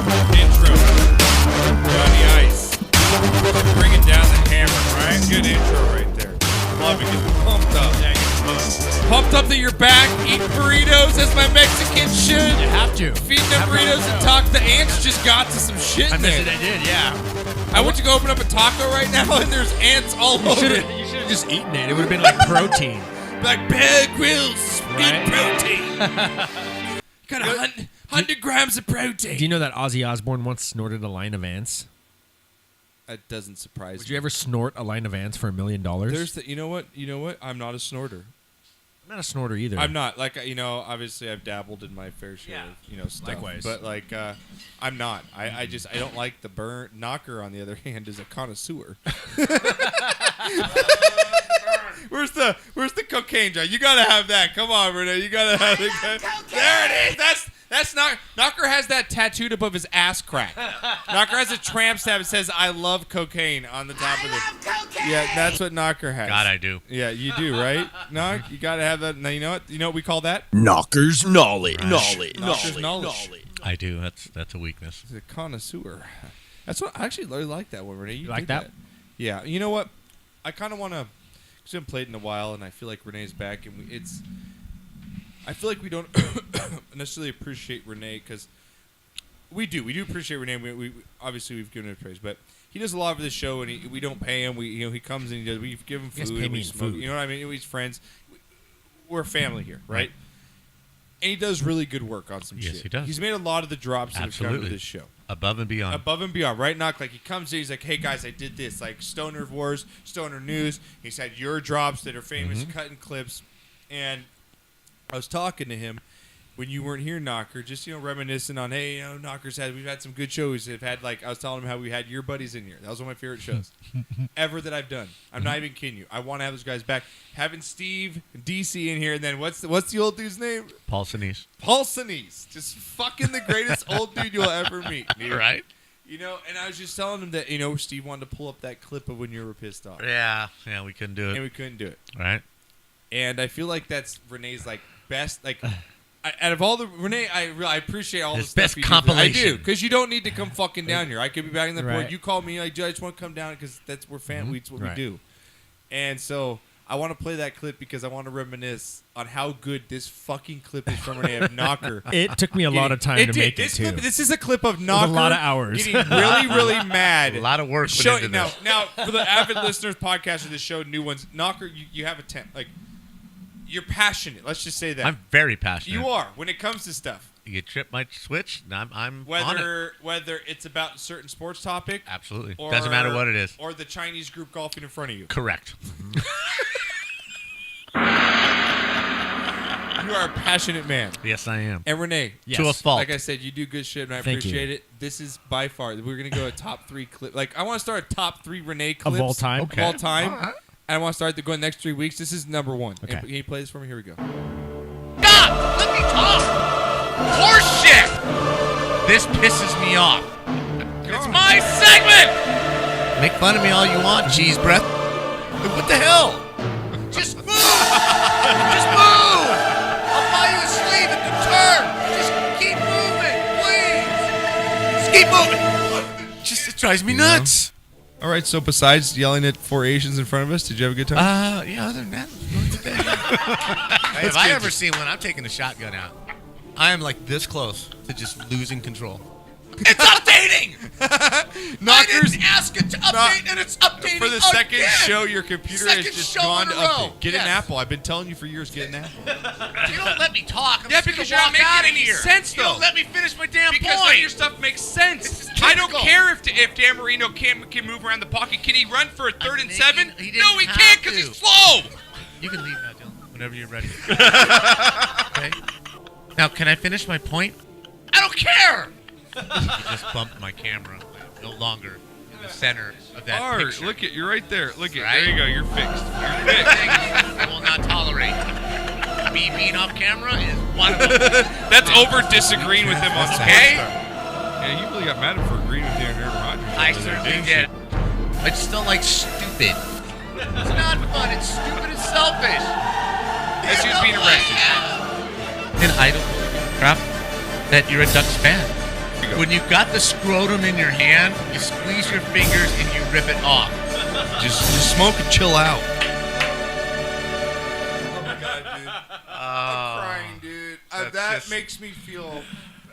Intro. Johnny Ice. Bringing down the hammer, right? Good intro right there. Love it. Get me pumped up. Yeah, pumped up that you're back. Eating burritos as my Mexicans should. You have to. Feeding them burritos and talk. The ants just got to some shit in there. I did, yeah. I went to go open up a taco right now and there's ants all over it. You should have just eaten it. It would have been like protein. Like Bear Grylls. Right? Good protein. Got 100 grams of protein. Do you know that Ozzy Osbourne once snorted a line of ants? That doesn't surprise me. Would you ever snort a line of ants for $1 million? You know what? I'm not a snorter. I'm not a snorter either. I'm not. Like, obviously I've dabbled in my fair share of, stuff. Likewise. But, I'm not. I don't like the burn. Knocker, on the other hand, is a connoisseur. Where's the cocaine jar? You gotta have that. Come on, Renee. You gotta have it. There it is. That's Knocker has that tattooed above his ass crack. Knocker has a tramp stamp that says "I love cocaine" on the top of it. Cocaine. Yeah, that's what Knocker has. God, I do. Yeah, you do, right? Knock, you gotta have that. Now you know what? You know what we call that? Knocker's knowledge. Knocker's knowledge. I do. That's a weakness. He's a connoisseur. That's what I actually really like that one, Renee. You like that? Yeah. You know what? I kind of want to. Because we haven't played in a while, and I feel like Renee's back, and I feel like we don't necessarily appreciate Renee because we do appreciate Renee. We obviously we've given him praise, but he does a lot for this show, and we don't pay him. He comes and he does. We give him food. Pay me food. You know what I mean? He's friends. We're a family here, right? And he does really good work on some shit. Yes, he does. He's made a lot of the drops that have come to this show. Above and beyond. Above and beyond, right? Knock, like he comes in, he's like, hey guys, I did this. Like Stoner Wars, Stoner News. He's had your drops that are famous, cutting clips. And I was talking to him when you weren't here, Knocker, just, reminiscing on, hey, we've had some good shows. I was telling him how we had your buddies in here. That was one of my favorite shows ever that I've done. I'm not even kidding you. I want to have those guys back. Having Steve and DC in here, and then what's the old dude's name? Paul Sinise. Paul Sinise. Just fucking the greatest old dude you'll ever meet. Dude. Right? And I was just telling him that, Steve wanted to pull up that clip of when you were pissed off. Yeah, we couldn't do it. And we couldn't do it. Right? And I feel like that's Renee's, best, out of all the Renee, I appreciate all the stuff best you compilation. do. I do, because you don't need to come fucking down here. I could be back in the board. Right. You call me, I just want to come down because we're fan. It's what we do. And so I want to play that clip because I want to reminisce on how good this fucking clip is from Renee of Knocker. It took me a lot of time to make it too. This is a clip of Knocker. A lot of hours. Getting really, really mad. A lot of work put into this. Now, for the avid listeners, podcast of this show, new ones, Knocker, you have a you're passionate. Let's just say that. I'm very passionate. You are when it comes to stuff. You trip my switch, I'm on it. Whether it's about a certain sports topic. Absolutely. Doesn't matter what it is. Or the Chinese group golfing in front of you. Correct. You are a passionate man. Yes, I am. And Renee. Yes. To a fault. Like I said, you do good shit, and I appreciate it. This is by far. We're going to go a top 3 clip. I want to start a top 3 Renee clips. Of all time? Of all time. All right. And I want to start the next 3 weeks. This is number 1. Okay. Can you play this for me? Here we go. God, let me talk. Horse shit. This pisses me off. It's my segment. Make fun of me all you want, cheese breath. What the hell? Just move. Just move. I'll buy you a sleeve at the turn. Just keep moving, please. Just keep moving. It drives me nuts. All right, so besides yelling at 4 Asians in front of us, did you have a good time? Yeah, other than that, if I ever see one, I'm taking the shotgun out. I am this close to just losing control. It's updating! I didn't ask it to update, and it's updating for the again. second show, your computer has just gone to update. Get an Yes. Apple. I've been telling you for years, get an Apple. You don't let me talk. I'm just because gonna you're not walk making out of any here. sense, You though. don't let me finish my damn Because point. none of your stuff makes sense. I don't care if Dan Marino can move around the pocket. Can he run for a 3rd and 7? He No, he didn't can't have because to. he's slow. You can leave now, Dylan, whenever you're ready. Okay. Now, can I finish my point? I don't care. You just bumped my camera. I'm no longer in the center of that picture. Look at you're right there. Look at Right? there you go. You're fixed. You're Big fixed. things I will not tolerate. Me being off camera is one of them. That's over disagreeing with him on Okay? Yeah, you really got mad for agreeing with Aaron Rodgers. I certainly did. I just don't like stupid. It's not fun. It's stupid and selfish. That's you being arrested. And I don't crap that you're a Ducks fan. you go. When you got the scrotum in your hand, you squeeze your fingers and you rip it off. Just smoke and chill out. Oh my god, dude! I'm crying, dude. That makes me feel.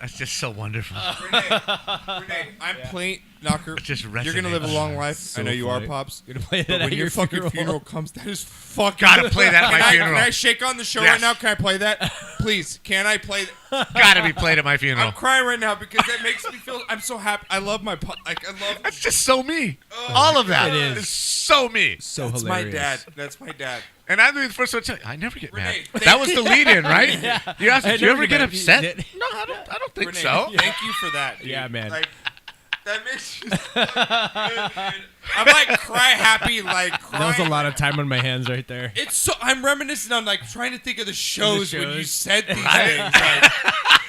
That's just so wonderful. Renee, I'm playing Knocker. You're gonna live a long life. So I know you funny. are, Pops. You're gonna play that but at when your fucking funeral. funeral comes, that is fucking. Gotta play that at my funeral. Can I shake on the show Yes. right now? Can I play that? Please, can I play that? Gotta be played at my funeral. I'm crying right now because that makes me feel. I'm so happy. I love my. I love. That's just so me. All of that It is so me. So That's hilarious. my dad. That's my dad. And I'm the first one to tell you, I never get mad. Renee, That was the lead-in, right? Yeah. You asked, I did you never ever get get upset? mad. No, I don't think Renee, so. Thank you for that. Dude. Yeah, man. Like, that makes you so good, dude. I'm like cry happy, like crying. That was a lot of time on my hands right there. It's so. I'm reminiscing on like trying to think of the shows when you shows. said these things. Like,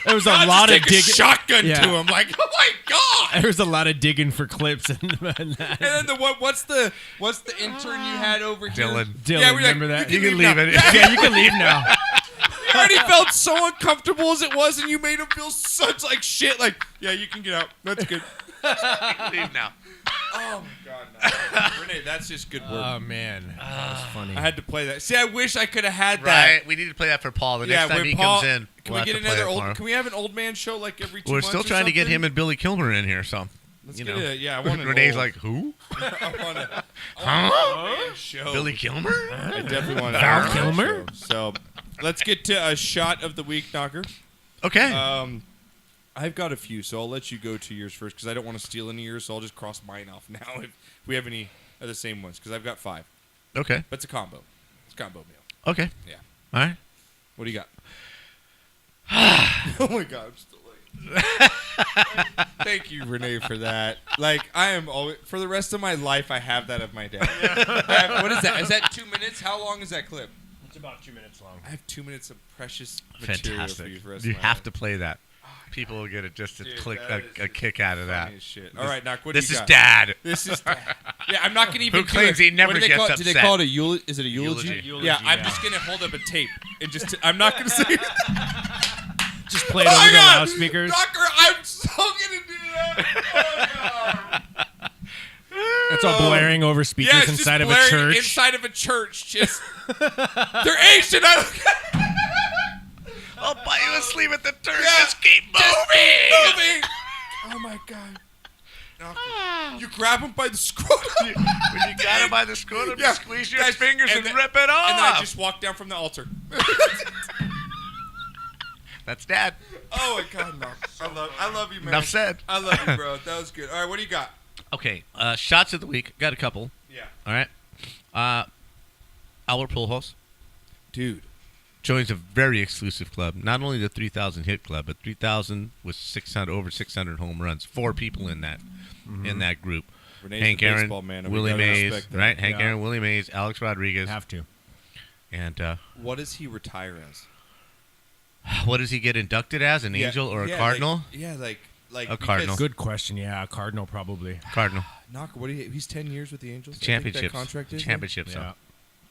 There was a I'll lot just of take a digging. shotgun Yeah. to him. Like, oh my god. There was a lot of digging for clips and that. And then what's the intern you had over here? Dylan. Dylan, Yeah, we're like, remember that? You can leave now. it. Yeah, you can leave now. You already felt so uncomfortable as it was, and you made him feel such like shit. Like, yeah, you can get out. That's good. Leave now. Oh my god, no. Renee, that's just good work. Oh man, that was funny. I had to play that. See, I wish I could have had Right, that. we need to play that for Paul. The next time when he Paul, comes in, can we'll we have get to play another it for old? him. Can we have an old man show like every 2 We're months? still or trying to get something? him and Billy Kilmer in here, so Let's you get know. it. Yeah, I want an Renee's old- like, who? I want a Huh? show. Billy Kilmer? I definitely want a Val old man Kilmer? show. So, let's get to a shot of the week, Knocker. Okay. I've got a few, so I'll let you go to yours first because I don't want to steal any of yours, so I'll just cross mine off now if we have any of the same ones because I've got 5. Okay. But it's a combo. It's a combo meal. Okay. Yeah. All right. What do you got? Oh my god, I'm still late. Thank you, Renee, for that. Like, I am always for the rest of my life. I have that of my dad. What is that? Is that 2 minutes? How long is that clip? It's about 2 minutes long. I have 2 minutes of precious material Fantastic. for you for the rest You of my have life. to play that. People will get it just to Dude, click that is a kick out of that. Funny as shit. All right, Knock. What do This you is got? Dad. This is dad. Yeah, I'm not gonna even. Who claims he never what do they gets call it? Do they upset? call it a eulogy? Is it a eulogy? Eulogy. Yeah, I'm Yeah. just gonna hold up a tape and just. I'm not gonna say. Just play it Oh over my the God! loudspeakers. Knocker, I'm so gonna do that. Oh god. It's all blaring over speakers Yeah, it's just inside of a blaring church. Inside of a church, just they're Asian. I'll buy you a sleeve at the turn. Yeah, Just keep moving. moving. Oh my god. Knocker, you grab him by the scrotum. When you got him by the scrotum, Yeah, you squeeze your guys, fingers and then- rip it off. And then I just walk down from the altar. That's Dad. Oh my god, no. I love you, man. Enough said. I love you, bro. That was good. All right, what do you got? Okay, shots of the week. Got a couple. Yeah. All right. Our pool host Dude. joins a very exclusive club. Not only the 3,000 hit club, but 3,000 with over 600 home runs. 4 people in that group. Renee's Hank the Aaron, baseball man, and we Willie gotta Mays, respect that. right? Hank Yeah. Aaron, Willie Mays, Alex Rodriguez, Have to. and What does he retire as? what does he get inducted as? An angel or a cardinal? Like A cardinal. Good question. Yeah, a Cardinal probably. Cardinal. Knocker, what do you? He's 10 years with the Angels. I think Championships. That contract is Championships. Yeah.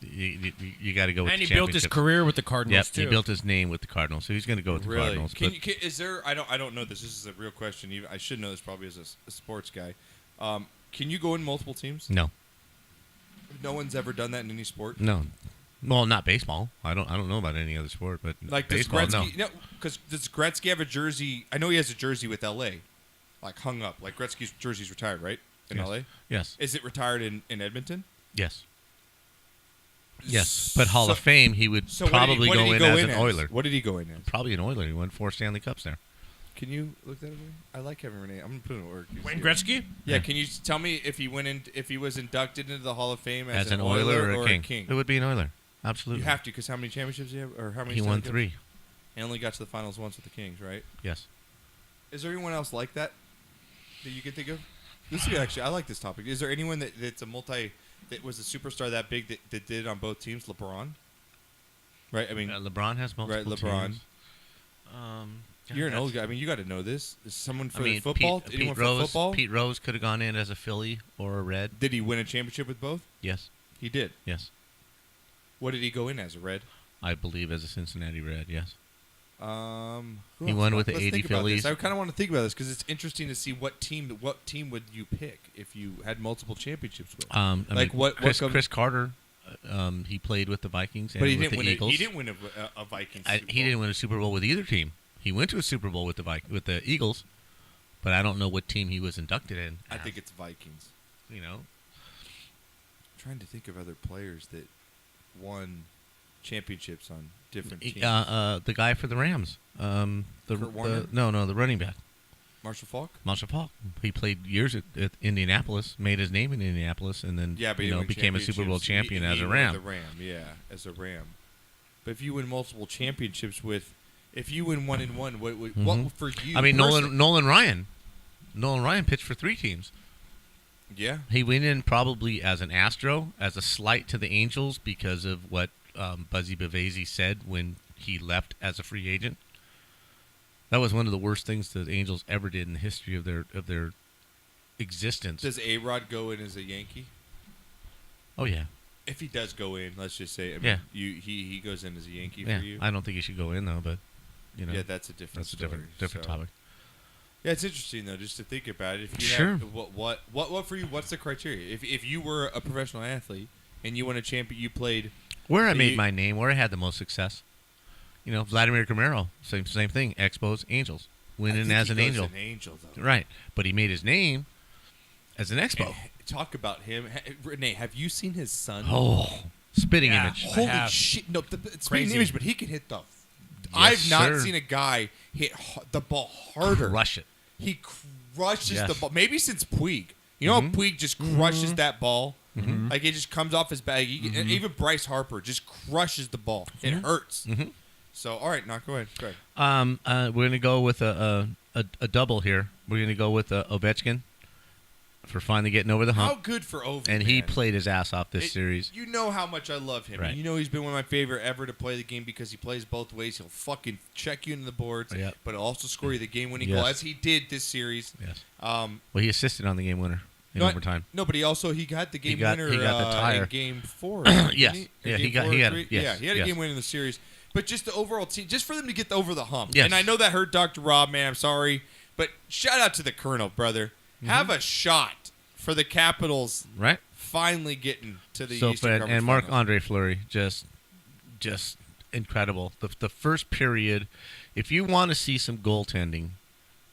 You got to go with And the he built his championships. career with the Cardinals Yep, too. he built his name with the Cardinals, so he's going to go with the Really? Cardinals. Can but you, is there? I don't know this. This is a real question. Even I should know this probably as a sports guy. Can you go in multiple teams? no, No one's ever done that in any sport. no, well, not baseball. I don't know about any other sport, but Like does baseball, no. Gretzky? No, because does Gretzky have a jersey? I know he has a jersey with L.A. like hung up. Like Gretzky's jersey's retired, right? In Yes. L.A. Yes, Is it retired in Edmonton? yes, yes. But Hall of So- Fame, he would So probably what did go he in go as in an Oiler. What did he go in as? Probably an Oiler. He won 4 Stanley Cups there. Can you look that over? I like having Renee. I'm gonna put it in work. Wayne Gretzky? Yeah. Can you tell me if he went in? If he was inducted into the Hall of Fame As an Oiler or a a King? It would be an Oiler. Absolutely. You have to, because how many championships do you have, or how many? He Stanley won Cups? 3. He only got to the finals once with the Kings, right? Yes. Is there anyone else like that you can think of? This is actually. I like this topic. Is there anyone that's a that was a superstar that big that did it on both teams? LeBron. Right. I mean, LeBron has multiple right. LeBron. teams. You're an that's- old guy. I mean, you got to know this. Is someone for I mean, football? Pete anyone for Rose. football? Pete Rose could have gone in as a Philly or a Red. Did he win a championship with both? Yes. He did. Yes. What did he go in as? A Red? I believe as a Cincinnati Red. Yes. He won with the let's 80 think about Phillies. this. I kind of want to think about this because it's interesting to see what team would you pick if you had multiple championships with. Chris Carter, he played with the Vikings and but he with didn't the Eagles. He didn't win a Vikings. Super Bowl. He didn't win a Super Bowl with either team. He went to a Super Bowl with the Eagles, but I don't know what team he was inducted in. I think it's Vikings. You know, I'm trying to think of other players that won championships on different teams. The guy for the Rams. Kurt Warner? The running back. Marshall Faulk? Marshall Faulk. He played years at Indianapolis, made his name in Indianapolis, and then became a Super Bowl champion as a Ram. As a Ram. But if you win multiple championships if you win 1-1, what for you? I mean, Nolan Ryan. Nolan Ryan pitched for 3 teams. Yeah. He went in probably as an Astro, as a slight to the Angels because of what Buzzy Bavasi said when he left as a free agent. That was one of the worst things the Angels ever did in the history of their existence. Does A-Rod go in as a Yankee? Oh, yeah. If he does go in, let's just say, he goes in as a Yankee for you. I don't think he should go in though, but yeah, that's a different topic. Yeah, it's interesting though, just to think about it. If you Sure. have, what for you? What's the criteria? If you were a professional athlete and you won a champion, you played where I made my name, where I had the most success. You know, Vladimir Guerrero, same thing. Expos, Angels, winning as an Angel. An Angel though. Right, but he made his name as an Expo. Talk about him, Renee. Have you seen his son? Oh, spitting image. Holy shit! No, it's spitting image, but he can hit the. Yes, I've not seen a guy hit the ball harder. Crush it. He crushes the ball. Maybe since Puig. You know how Puig just crushes that ball? Mm-hmm. Like it just comes off his bag. And even Bryce Harper just crushes the ball. It hurts. Mm-hmm. So, all right, go ahead. We're going to go with a double here. We're going to go with Ovechkin for finally getting over the hump. How good for Ovechkin. And he played his ass off this series. You know how much I love him. Right. You know he's been one of my favorite ever to play the game because he plays both ways. He'll fucking check you into the boards, but he'll also score you the game-winning goal, as he did this series. Yes. Well, he assisted on the game winner in overtime. No, but he got the game winner he got the tire. in Game 4. Yes. He had a game winner in the series. But just the overall team, just for them to get over the hump. Yes. And I know that hurt Dr. Rob, man. I'm sorry. But shout out to the Colonel, brother. Mm-hmm. Have a shot for the Capitals finally getting to the Eastern Conference and Finals. Marc-Andre Fleury, just incredible. The first period, if you want to see some goaltending,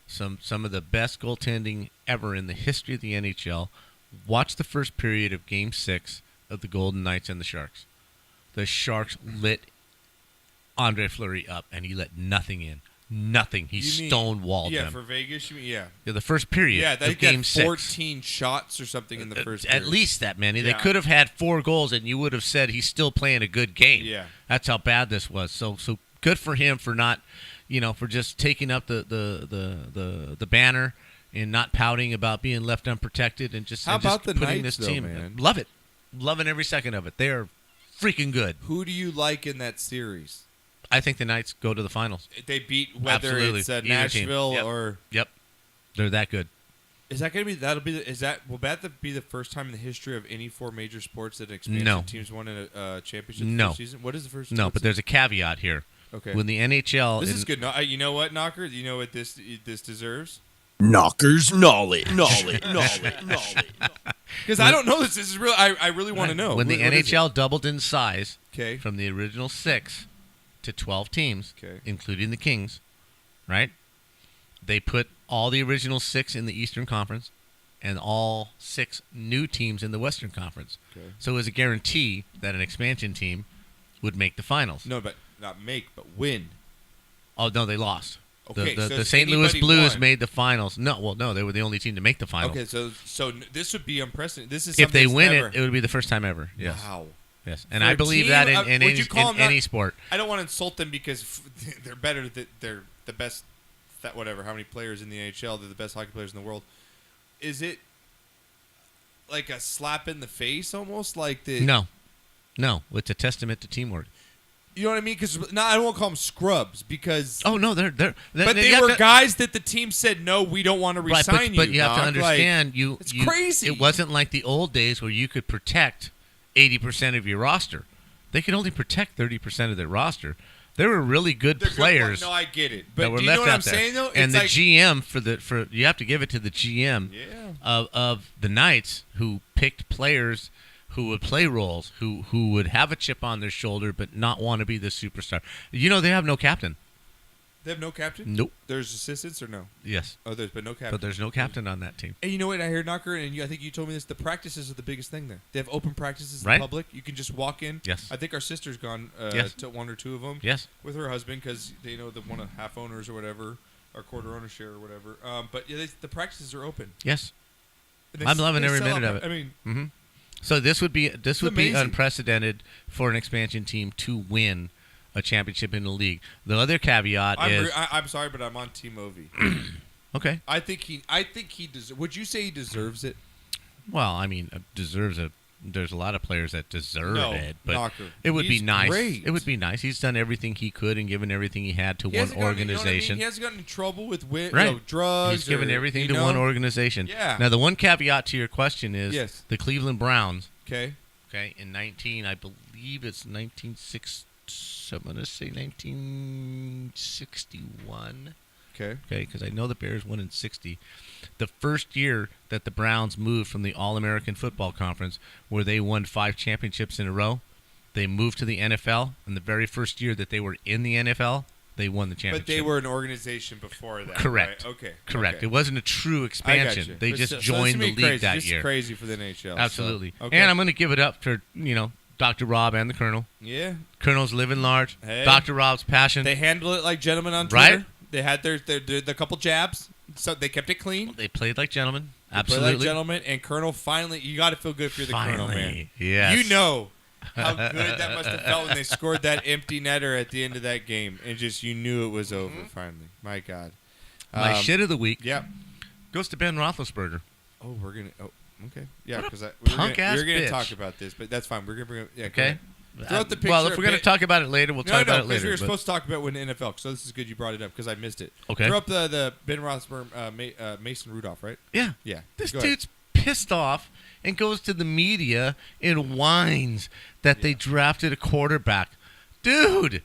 some of the best goaltending ever in the history of the NHL, watch the first period of Game 6 of the Golden Knights and the Sharks. The Sharks lit Andre Fleury up, and he let nothing in. Nothing. He stonewalled them. Yeah, for Vegas, you mean, Yeah, the first period. Yeah, they of Game 6. 14 shots or something in the first period. At least that many. Yeah. They could have had 4 goals, and you would have said he's still playing a good game. Yeah. That's how bad this was. So good for him for not, for just taking up the banner and not pouting about being left unprotected and just, the putting Knights, this team. Man? Love it. Loving every second of it. They are freaking good. Who do you like in that series? I think the Knights go to the finals. They beat whether it's Nashville or. Yep, they're that good. Is that going to be? Will that be the first time in the history of any 4 major sports that expansion teams won in a championship this season? What is the first? No, but there's a caveat here. Okay. When the NHL, this is good. No, you know what, Knocker? You know what this deserves? Knocker's knowledge. Because I don't know this. This is real. I really want to know. When the NHL doubled in size, okay, from the original 6 to 12 teams, including the Kings, right? They put all the original 6 in the Eastern Conference and all 6 new teams in the Western Conference. Okay. So it was a guarantee that an expansion team would make the finals. No, but not win. Oh, no, they lost. Okay, the St. Louis Blues made the finals. No, they were the only team to make the finals. Okay, so this would be unprecedented. This is if they win it would be the first time ever. Yes. Wow. Yes, and I believe that in any sport. I don't want to insult them because they're better. They're the best. That whatever. How many players in the NHL? They're the best hockey players in the world. Is it like a slap in the face, almost like the? No, it's a testament to teamwork. You know what I mean? Because I don't want to call them scrubs because. Oh no, they're but they were guys that the team said no, we don't want to resign you. But you have to understand, it's crazy. It wasn't like the old days where you could protect 80% of your roster. They could only protect 30% of their roster. There were really good They're players. No, I get it. that But were do you know left what out I'm there. saying, though? And It's the like, GM you have to give it to the GM of the Knights who picked players who would play roles, who would have a chip on their shoulder but not want to be the superstar. You know, they have no captain. They have no captain? Nope. There's assistants or no? Yes. Oh, there's but no captain. But there's no captain on that team. And you know what I heard, Knocker, and I think you told me this, the practices are the biggest thing there. They have open practices in Right. public. You can just walk in. Yes. I think our sister's gone Yes. to one or two of them. Yes. With her husband because they know the one of half owners or whatever, or quarter owner share or whatever. But yeah, the practices are open. Yes. And I'm loving they every sell minute out- of it. I mean, Mm-hmm. So this would be amazing. unprecedented for an expansion team to win a championship in the league. The other caveat is I'm sorry, but I'm on Team Ovi. okay. I think he deserves. Would you say he deserves it? Well, I mean, deserves it. There's a lot of players that deserve it, but Knocker. it would be He's nice. great. It would be nice. He's done everything he could and given everything he had to He one hasn't gotten- you know what I mean? organization. He hasn't gotten in trouble with Right. drugs. He's given or, everything you to know? one organization. Yeah. Now, the one caveat to your question is Yes. the Cleveland Browns. Okay. Okay, in I believe it's 1960. I'm going to say 1961. Okay. Okay, because I know the Bears won in 60. The first year that the Browns moved from the All-American Football Conference, where they won 5 championships in a row, they moved to the NFL. And the very first year that they were in the NFL, they won the championship. But they were an organization before that. Correct. Right? Okay. Correct. Okay. It wasn't a true I expansion. got you. They But just so this joined is the me league crazy. that This year. is crazy for the NHL. Absolutely. So, okay. And I'm going to give it up to, Dr. Rob and the Colonel. Yeah. Colonel's living large. Hey. Dr. Rob's passion. They handle it like gentlemen on Twitter. Right? They had their couple jabs, so they kept it clean. They played like gentlemen. They Absolutely. played like gentlemen. And Colonel finally, you got to feel good if you're the Colonel, man. Finally. Yes. You know how good that must have felt when they scored that empty netter at the end of that game, and just you knew it was over finally. My God. My shit of the week Yeah. goes to Ben Roethlisberger. Oh, we're gonna. Oh, okay. Yeah, What a because we punk-ass were gonna bitch. talk about this, but that's fine. We're gonna bring it. Yeah, go Okay. ahead. Throw out the Well, picture if we're a going to bit. talk about it later, we'll talk about it later. we were but- supposed to talk about when the NFL. So this is good you brought it up because I missed it. Okay. Throw up the Ben Roethlisberger, Mason Rudolph, right? Yeah. Yeah. This Go ahead. dude's pissed off and goes to the media and whines that they drafted a quarterback. Dude,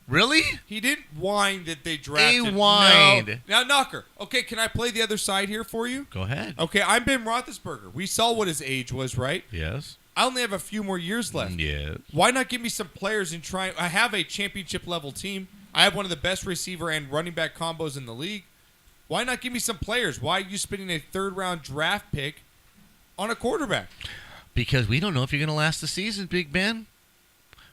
really? He didn't whine that they drafted. He whined. No. Now, Knocker. Okay, can I play the other side here for you? Go ahead. Okay, I'm Ben Roethlisberger. We saw what his age was, right? Yes. I only have a few more years left. Yes. Why not give me some players and try? I have a championship level team. I have one of the best receiver and running back combos in the league. Why not give me some players? Why are you spending a 3rd round draft pick on a quarterback? Because we don't know if you're going to last the season, Big Ben.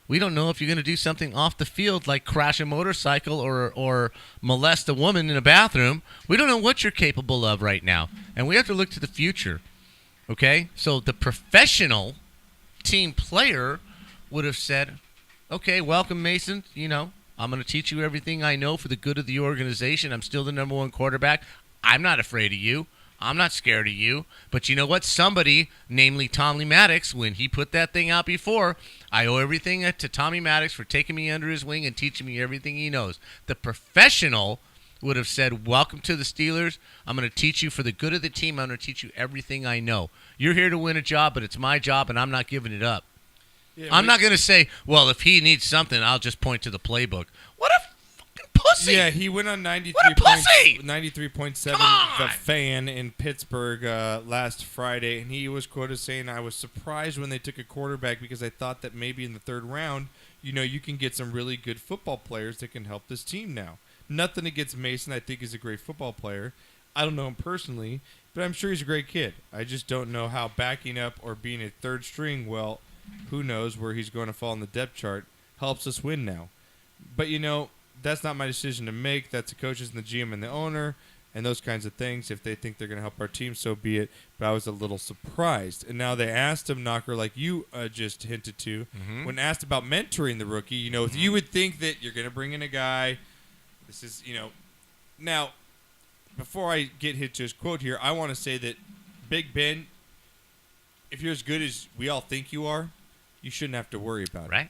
We don't know if you're going to do something off the field like crash a motorcycle or molest a woman in a bathroom. We don't know what you're capable of right now. And we have to look to the future. Okay? So the professional team player would have said, okay, welcome, Mason. I'm going to teach you everything I know for the good of the organization. I'm still the number 1 quarterback. I'm not afraid of you. I'm not scared of you. But you know what? Somebody, namely Tommy Maddox, when he put that thing out before, I owe everything to Tommy Maddox for taking me under his wing and teaching me everything he knows. The professional would have said, welcome to the Steelers. I'm going to teach you for the good of the team. I'm going to teach you everything I know. You're here to win a job, but it's my job, and I'm not giving it up. Yeah, I'm not going to say, well, if he needs something, I'll just point to the playbook. What a fucking pussy. Yeah, he went on 93 What a pussy! 93.7 Come on! The Fan in Pittsburgh last Friday, and he was quoted saying, I was surprised when they took a quarterback because I thought that maybe in the 3rd round, you can get some really good football players that can help this team now. Nothing against Mason. I think he's a great football player. I don't know him personally, but I'm sure he's a great kid. I just don't know how backing up or being a 3rd string, well, who knows where he's going to fall in the depth chart, helps us win now. But, that's not my decision to make. That's the coaches and the GM and the owner and those kinds of things. If they think they're going to help our team, so be it. But I was a little surprised. And now they asked him, Knocker, like you just hinted to, when asked about mentoring the rookie, you would think that you're going to bring in a guy. This is, Now, before I get hit to his quote here, I want to say that Big Ben, if you're as good as we all think you are, you shouldn't have to worry about it. Right?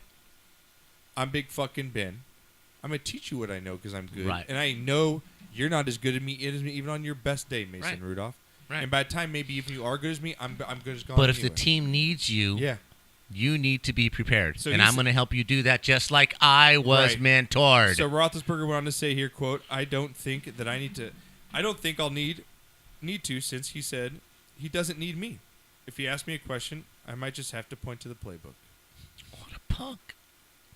I'm Big fucking Ben. I'm going to teach you what I know because I'm good. Right. And I know you're not as good as me even on your best day, Mason Right. Rudolph. Right. And by the time maybe if you are good as me, I'm good as gone But if anyway. the team needs you, Yeah. You need to be prepared, So and I'm going to help you do that just like I was mentored. So Roethlisberger went on to say here, quote, I don't think I'll need to, since he said he doesn't need me. If he asks me a question, I might just have to point to the playbook. What a punk.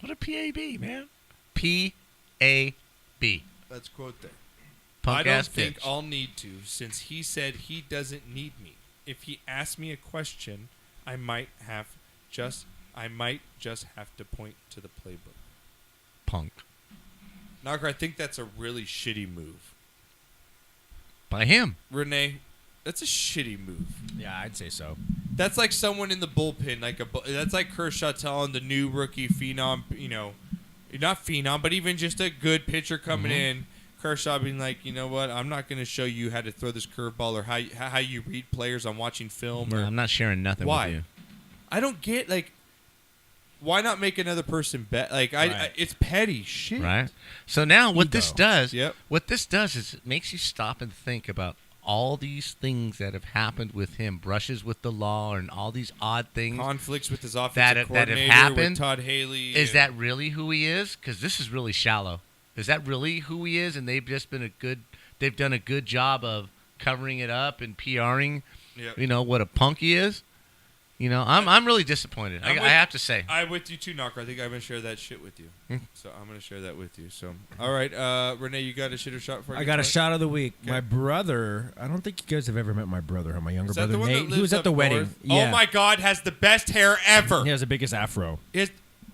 What a PAB, man. P-A-B. Let's quote there. Punk I don't ass think bitch. I'll need to, since he said he doesn't need me. If he asks me a question, I might just have to point to the playbook. Punk. Knocker, I think that's a really shitty move. By him. Renee, that's a shitty move. Yeah, I'd say so. That's like someone in the bullpen, that's like Kershaw telling the new rookie phenom, not phenom, but even just a good pitcher coming in. Kershaw being like, you know what? I'm not going to show you how to throw this curveball or how you read players on watching film. No, Or I'm not sharing nothing why? with you. I don't get why not make another person bet? Right. It's petty shit. Right? So now what this does, Yep. is it makes you stop and think about all these things that have happened with him, brushes with the law and all these odd things. Conflicts with his offensive that have coordinator, happened. with Todd Haley. Is that really who he is? Because this is really shallow. Is that really who he is? And they've just been they've done a good job of covering it up and PRing, what a punk he is. I'm really disappointed. I have to say. I'm with you too, Knocker. I think I'm going to share that shit with you. So I'm going to share that with you. So, all right. Renee, you got a shit or shot for I got a shot of the week. Okay. My brother, I don't think you guys have ever met my brother, my younger Is that brother the one Nate. that He lives was at up the wedding. north? Yeah. Oh my God, has the best hair ever. He has the biggest afro.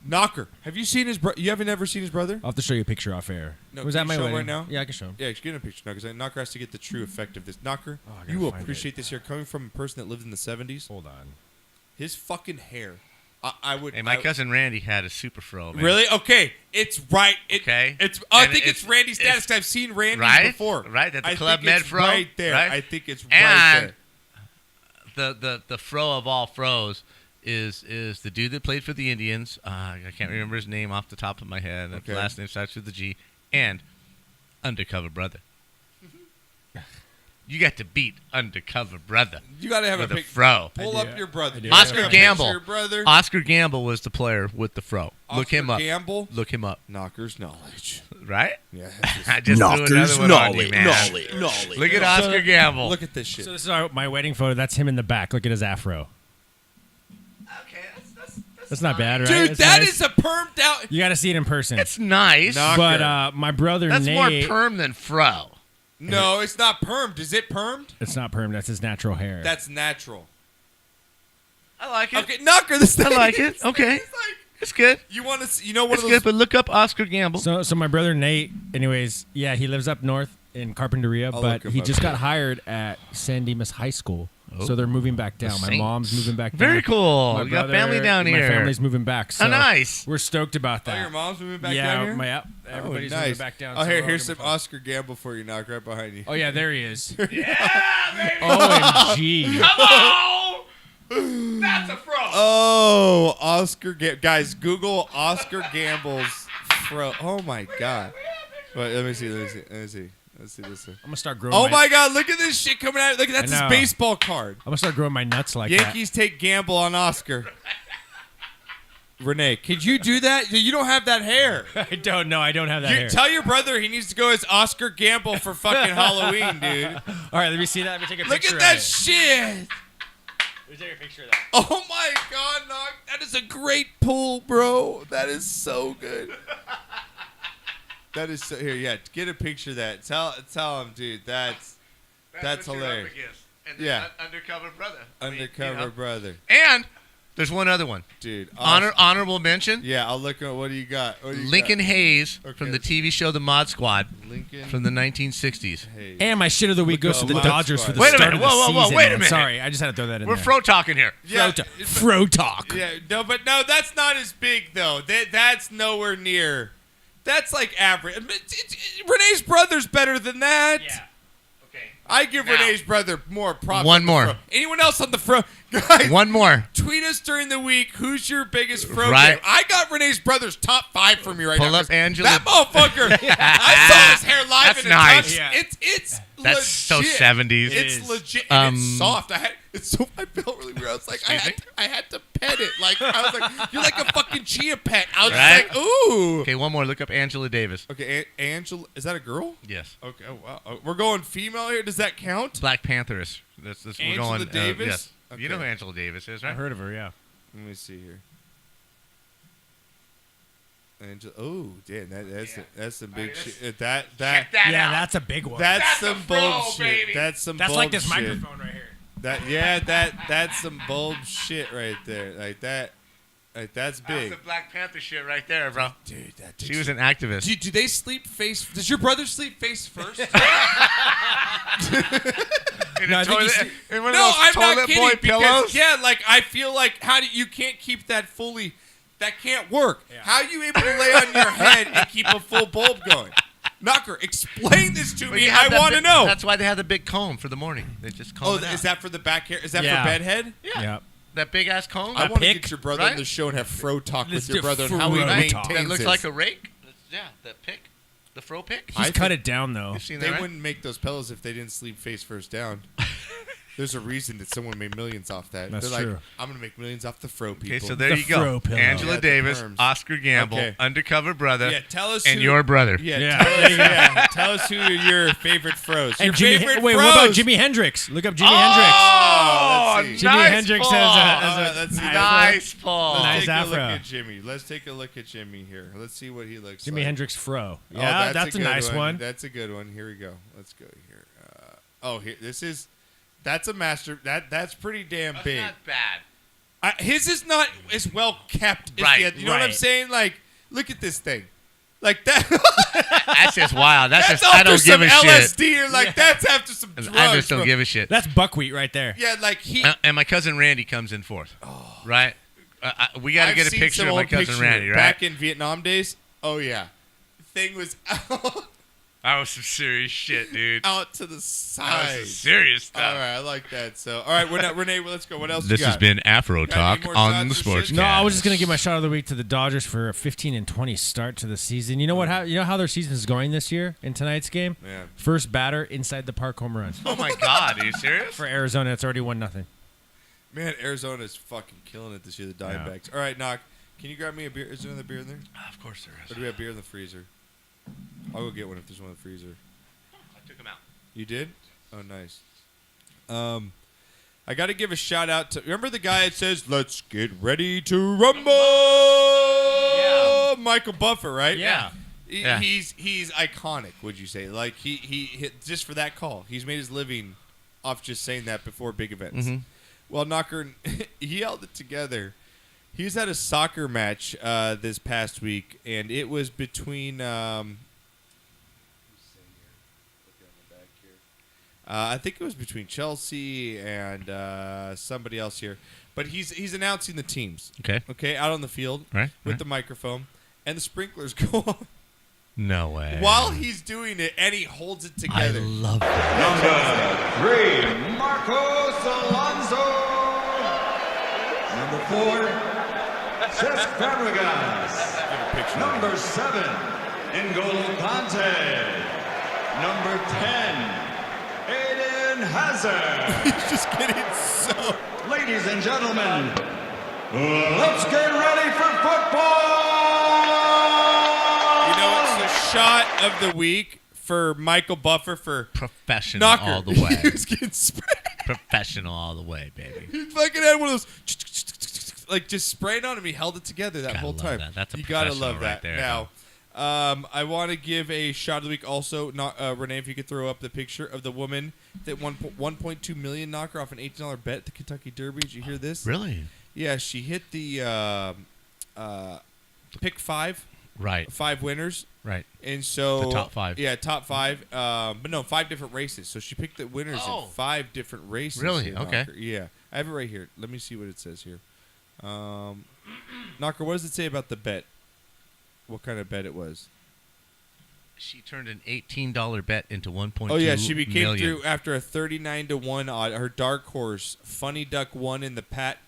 Knocker, have you seen his brother? You haven't ever seen his brother? I'll have to show you a picture off air. No, was can at you my show him wedding right now? Yeah, I can show him. Yeah, get him a picture now because Knocker has to get the true effect of this. Knocker, Oh, I gotta you will find appreciate this here coming from a person that lived in the 70s. Hold on. His fucking hair. I would. Hey, my cousin Randy had a super fro, man. Really? Okay, it's right. Okay. I think it's Randy's status because I've seen Randy's before. Right, that's the I Club think Med it's fro. Right there. Right? I think it's And right there. the fro of all fros is the dude that played for the Indians. I can't remember his name off the top of my head. Okay. The last name starts with the G. And Undercover Brother. You got to beat Undercover Brother. You got to have with a a pic. fro. Pull up your brother. I do. Oscar Have a Gamble. picture, brother. Oscar Gamble was the player with the fro. Look him up. Gamble. Look him up. Knocker's knowledge. Right? Yeah. I just threw Knockers another one on you, knowledge. man. Knowledge. Look at Oscar Gamble. Look at this shit. So this is my wedding photo. That's him in the back. Look at his afro. Okay, That's not bad, right? Dude, It's that nice. is a permed out. You got to see it in person. It's nice. Knocker. But my brother That's more Nate. perm than fro. No, it's not permed. Is it permed? It's not perm. That's his natural hair. That's natural. I like it. Okay, Knocker, this I thing. like it. Okay. It's good. You want to? You know one It's of those. good, but look up Oscar Gamble. So my brother Nate, anyways, yeah, he lives up north in Carpinteria, I'll but look him he up. just got hired at San Dimas High School. So they're moving back down. My Saints. mom's moving back down. Very cool. My You got brother- family down here. My family's moving back. So nice. We're stoked about Oh, that. your mom's moving back yeah, down here. everybody's nice. moving back down. Oh, so we're all here's gonna some be fun. Oscar Gamble for you, Knock, right behind you. Oh yeah, there he is. Yeah, baby. OMG. Come on. That's a fro. Oh, guys, Google Oscar Gamble's fro. Oh my God. Wait, let me see this one. I'm gonna start growing. Oh my God, look at this shit coming out. Look, that's his know. baseball card. I'm gonna start growing my nuts like Yankees take gamble on Oscar. Renee, could you do that? You don't have that hair. that. I don't know. I don't have that hair. Tell your brother he needs to go as Oscar Gamble for fucking Halloween, dude. All right, let me see that. Let me take a Look picture at that of it. shit. Let me take a picture of that. Oh my God, Knock. That is a great pull, bro. That is so good. That is so. Here, yeah, get a picture of that. Tell him, dude. That's what you're hilarious. up against. And Yeah. Undercover Brother. Undercover brother, And there's one other one. dude. Awesome. Honorable mention. Yeah, I'll look at what do you got. What do you Lincoln Hayes Okay. from the TV show The Mod Squad got? Lincoln. from the 1960s. Hey. And my shit of the week goes to the up Dodgers Mod for the Squad. Wait a start minute. of the Whoa, whoa, whoa, season, wait a man. minute. Sorry, I just had to throw that in We're there. fro talking here. Yeah, Fro talk. Yeah, no, but no, that's not as big though. That's nowhere near. That's like average. Renee's brother's better than that. Yeah. Okay. I give Now. Renee's brother more props. One on the more. fro. Anyone else on the fro? Guys, One more. tweet us during the week. Who's your biggest fro? Right. Game? I got Renee's brother's top 5 for me right Pull now. up 'cause Angela. That motherfucker. I saw his hair live That's in a nice. touch. Yeah. It's That's so legit. 70s. It's legit. And it's soft. I felt really weird. I was like, I had to pet it. Like I was like, you're like a fucking chia pet. I was Right? like, ooh. Okay, one more. Look up Angela Davis. Okay, Angela, is that a girl? Yes. Okay, oh, wow. We're going female here. Does that count? Black Pantheress. We're Angela going, Davis? yes. Okay. You know who Angela Davis is, right? I heard of her, yeah. Let me see here. Oh, damn! That's some big shit. Check that out. That's a big one. That's some a bro, bullshit. baby. That's like this bullshit. microphone right That's here. some bullshit right there. Like that. Like that's big. That's the Black Panther shit right there, bro. Dude, that She was an activist. Do they sleep face? Does your brother sleep face first? In No, I think toilet, he's- in one of No, those I'm toilet not boy kidding. Because pillows. yeah, like I feel like you can't keep that fully. That can't work. Yeah. How are you able to lay on your head and keep a full bulb going? Knocker, explain this to But me. you have I that want to big- know. That's why they have the big comb for the morning. They just comb it out. Is that for the back hair? Is that Yeah. for bedhead? Yeah. That big ass comb. I want to pick, get your brother on right? the show and have fro talk Let's with your do brother and how he fro maintains talk. that looks his. like a rake. Yeah, that pick. The fro pick. He's I cut think- it down, though. You've seen They that, right? wouldn't make those pillows if they didn't sleep face first down. There's a reason that someone made millions off that. That's They're true. like, I'm gonna make millions off the fro people. Okay, so there The you go. fro pillow. Angela Yeah, the Davis, perms. Oscar Gamble, Okay. undercover brother, yeah, tell us and who, your brother. Yeah, Yeah. tell us who are your favorite fros. And Your Jimi, favorite wait, fros. what about Jimi Hendrix? Look up Jimi Hendrix. Oh, let's see. Jimi nice Hendrix pull. has a Let's see. nice pull. Let's Nice take a afro. look at Jimmy. Let's take a look at Jimmy here. Let's see what he looks Jimi like. Hendrix fro. Oh, Yeah, that's a good nice one. That's a good one. Here we go. Let's go here. Here. That's a master. That's pretty damn That's big. not bad. His is not as well kept as Right, the other. You know what I'm right. saying? Like, look at this thing. Like that. That's just wild. That's just after I don't some give a shit. LSD or like that's after some drugs. I just don't bro. give a shit. That's buckwheat right there. Yeah, like he. And my cousin Randy comes in fourth. Right? We got to I've get a seen picture some of my old cousin picture Randy, right? Back in Vietnam days. Oh yeah, thing was That was some serious shit, dude. out to the That was side. some serious All stuff. right, I like that. So, all right, Renee, let's go. What else This you has got? been Afro Got any Talk more on the shots or shit? Sportscast. No, I was just gonna give my shot of the week to the Dodgers for a 15-20 start to the season. You know what? You know how their season is going this year in tonight's game? Yeah. First batter inside the park home runs Oh my God, are you serious? for Arizona. It's already 1-0. Man, Arizona's fucking killing it this year. The Diamondbacks. All right, Knock. Can you grab me a beer? Is there another beer in there? Of course there Or is. do we have beer in the freezer? I'll go get one if there's one in the freezer. I took him out. You did? Oh, nice. I got to give a shout out to. Remember the guy that says, "Let's get ready to rumble." Yeah. Michael Buffer, right? Yeah. Yeah. He's iconic. Would you say? Like he hit just for that call. He's made his living off just saying that before big events. Mhm. Well, Knocker, he held it together. He was at a soccer match this past week, and it was between. I think it was between Chelsea and somebody else here, but he's announcing the teams. Okay. Out on the field Right. with the microphone, and the sprinklers go on No way. while he's doing it, and he holds it I together. love that. Number 3, Marcos Alonso. Number 4, Cesc Fabregas. Get a picture. Number 7, N'Golo Kante. Number 10, Eden Hazard. He's just getting so. Ladies and gentlemen, let's get ready for football. You know, it's the shot of the week for Michael Buffer for Professional Knocker. all the he way. was getting sprayed. Professional all the way, baby. He fucking had one of those, like just sprayed on him. He held it together that Gotta whole love time. that. That's a you gotta professional love right that. there, Now, I want to give a shot of the week. Also, Renee, if you could throw up the picture of the woman that won 1.2 million Knocker off an $18 bet at the Kentucky Derby. Did you hear this? Really? Yeah, she hit the pick 5 Right. 5 winners. Right. And so The top 5. Yeah, top 5. But no, 5 different races. So she picked the winners Oh. in 5 different races. Really? here, Okay. Knocker. Yeah. I have it right here. Let me see what it says here. Knocker, what does it say about the bet? What kind of bet it was? She turned an $18 bet into 1.2 Oh yeah, she became million. through after a 39-1 odd. Her dark horse, Funny Duck, won in the Pat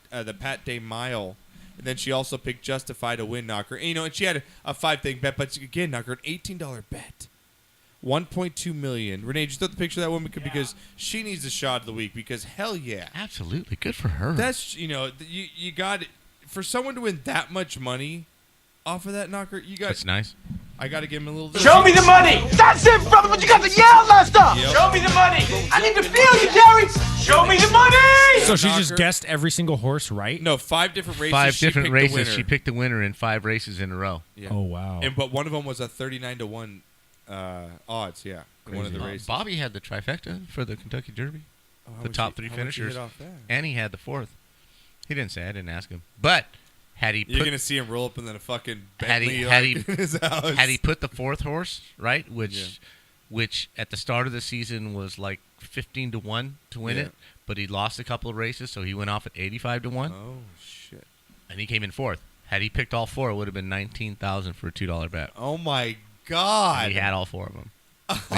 Day Mile. And then she also picked Justify to win, Knocker. And, and she had a 5-thing bet, but again, Knocker, an $18 bet. $1.2 million. Renee, just throw the picture of that woman because she needs a shot of the week. Because hell yeah, Absolutely. Good for her. that's you got for someone to win that much money off of that knocker. That's nice. I got to give him a little. Show me the money! That's it, brother, but you got to yell that stuff! Yep. Show me the money! I need to feel you, Jerry! Show me the money! So she just guessed every single horse right? No, 5 different races. 5 she different picked races. the winner. She picked the winner in 5 races in a row. Yeah. Oh, wow. But one of them was a 39-1 odds. Yeah, in one of the races. Bobby had the trifecta for the Kentucky Derby. Oh, how The much top he- 3 how much he finishers. hit off that? And he had the 4th. He didn't say. I didn't ask him. But had he You're put gonna see him roll up in a fucking Had he- Bentley had he- in his house. had he put the 4th horse, right, which at the start of the season was like 15-1 to win it, but he lost a couple of races, so he went off at 85-1, Oh shit! and he came in 4th. Had he picked all 4, it would have been $19,000 for a $2 bet. Oh my god! And he had all 4 of them.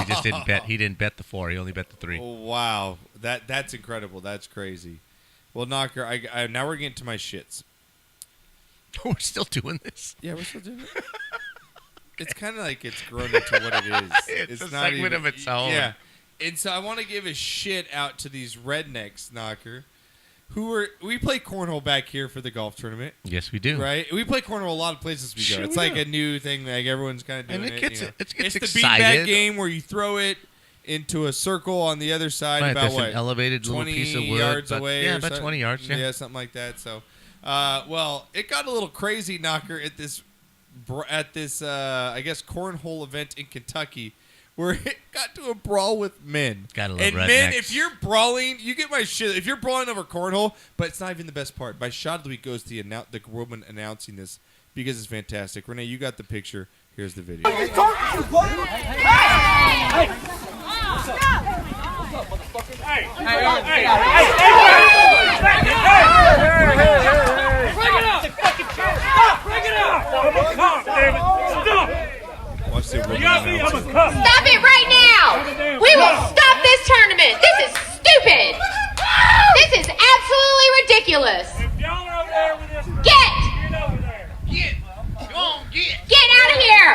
He just didn't bet. He didn't bet the 4. He only bet the 3. Oh, wow, that's incredible. That's crazy. Well, Knocker, I now we're getting to my shits. We're still doing this. Yeah, we're still doing it. It's kind of like it's grown into what it is. It's a not segment even, of its own. Yeah, and so I want to give a shit out to these rednecks, Knocker, we play cornhole back here for the golf tournament. Yes, we do. Right, we play cornhole a lot of places we go. Sure it's we like do. a new thing, like everyone's kind of doing And it gets it it's the excited. beanbag game where you throw it into a circle on the other side Right, about there's what an elevated little 20 piece of wood. yards but- away. Yeah, or about something? 20 yards. Yeah. something like that. So, well, it got a little crazy, Knocker, at this I guess cornhole event in Kentucky, where it got to a brawl with men. Gotta love and rednecks. men, if you're brawling, you get my shit. If you're brawling over cornhole, but it's not even the best part. My shot of the week goes to the woman announcing this because it's fantastic. Renee, you got the picture. Here's the video. Watch the woman announce it. Stop it right now! We will stop this tournament! This is stupid! This is absolutely ridiculous! Get! Get out of here!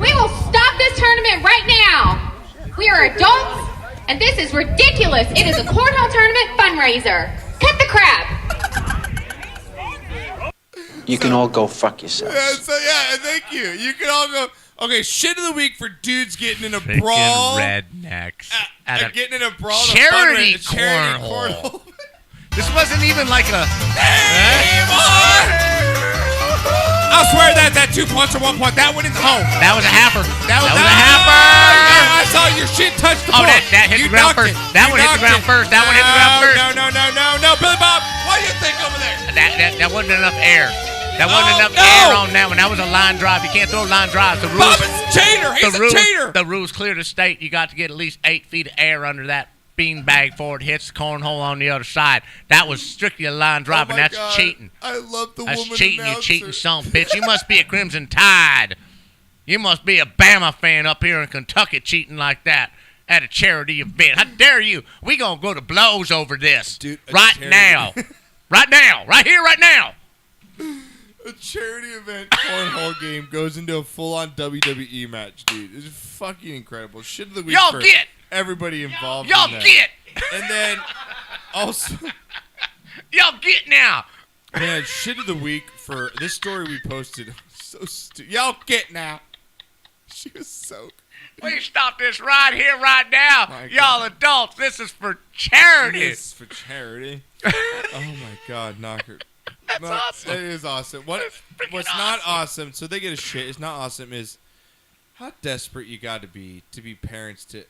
We will stop this tournament right now! We are adults, and this is ridiculous! It is a cornhole tournament fundraiser! Cut the crap! You can all go fuck yourselves. Thank you. You can all go. Okay, shit of the week for dudes getting in a Freaking brawl. rednecks. At a Getting in a brawl. at a charity fundraiser- charity cornhole. This wasn't even like a. I swear that 2 points or 1 point. That went in the home. That was a happer. That was a I happer. saw your shit touch the Oh, ball. that hit You the ground knocked first. it. That You one hit the knocked ground it. first. That one hit the ground first. No. Billy Bob, what do you think over there? That wasn't enough air. That wasn't enough air on that one. That was a line drive. You can't throw line drives. The rules. Bob is a cheater. He's a cheater. The rules clear to state you got to get at least 8 feet of air under that beanbag before it hits the cornhole on the other side. That was strictly a line drive, and my that's God. cheating. I love the That's woman cheating. You announcer. cheating son of a bitch. You must be a Crimson Tide. You must be a Bama fan up here in Kentucky cheating like that at a charity event. How dare you? We gonna go to blows over this. Dude, a right charity. now. Right now. Right here, right now. A charity event cornhole game goes into a full-on WWE match, dude. It's fucking incredible. Shit of the week Y'all for get. everybody involved. Y'all in that. get. And then also, Y'all get now. man, shit of the week for this story we posted. So stupid. Y'all get now. She was so. We stop this right here, right now. My Y'all God. adults, this is for charity. This is for charity. Oh my God, Knocker. That's awesome. That is awesome. That's freaking What's not awesome? So they get a shit. It's not awesome. Is how desperate you got to be parents to